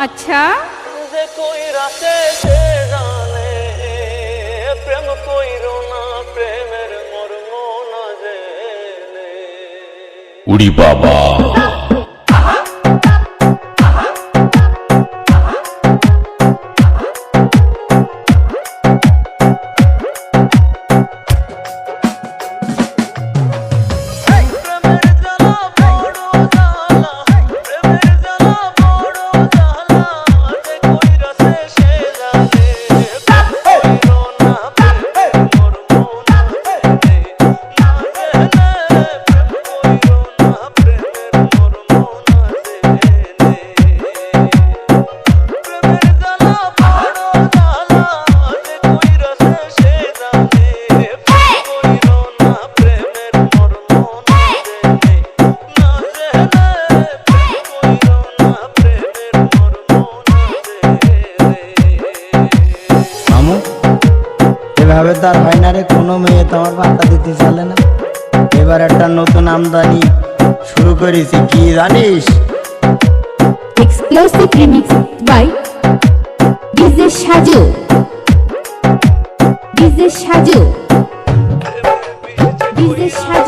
अच्छा যে কই রাতে সে জানে প্রেম কইরো না প্রেমের মর্ম না জেনে উড়ি বাবা এভাবে তার হয় না রে, কোনো মেয়ে তো আমার পাত্তা দিতে চলে না। এবার একটা নতুন আমদানি শুরু করেছি, কি জানিস? Explosive remix by DJ Shaju. DJ Shaju. DJ Shaju.